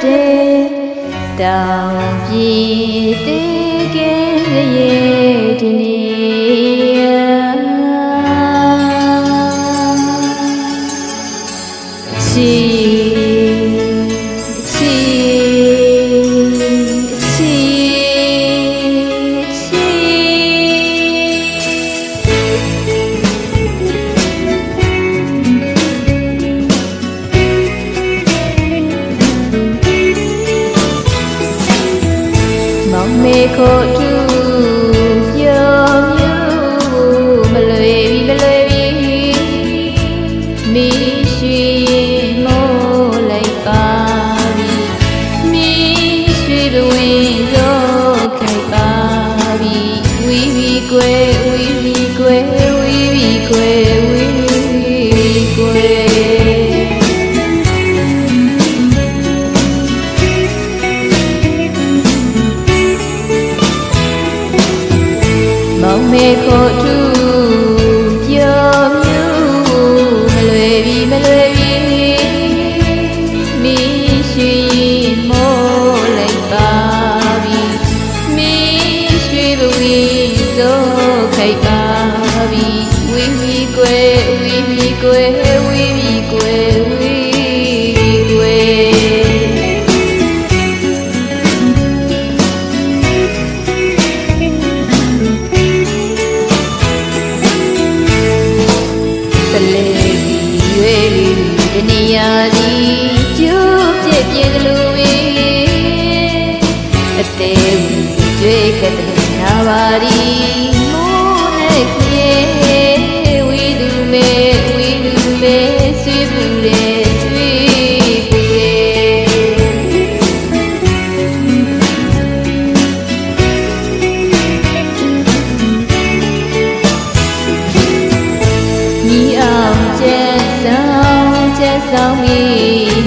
တဲ့တောင်ပြေတေကဲရဲ့ဒီနေ့ချီမေခိုတူပြောမျိုးမလွေပြီမိရှိမိုးလိုက်ပါပြီမိရှိဘဝင်းရောခိုက်ပါပြီဝီဝီကွယ်ဝီဝီကွယ်ဝီဝီကွယ်ဝီဝီကွယ်မေခိုတူပြောမျိုးမလွေပြီမိရှိမိုးလိုက်ပါပြီမိရှိဘဝင်းသောခိုက်ပါပြီဝီဝီကွယ်ဝီဝီကွယ်ဝီဝီကွယ်ဝီကွယ်တနေရာဒီကျိုးပြည့်ပြည့်လိုဝေးအသေးကျွေးခက်တဲ့နာပါဒီမိုးနဲ့ပြေဝီသူမဲဆွေးပူတဲ့ဆွေးပူညီအောင်ကျန်းဆောင်မီ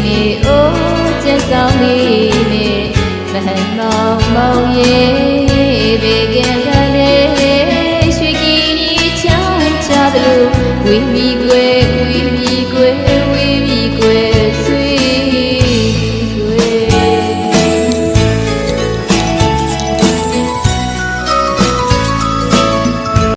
နေအိုးကျန်းဆောင်မီနေမဟန်မောင်မောင်ရဲ့ဘေကံကလေးရွှေကီနီချောင်းချသလိုဝီမီကွယ်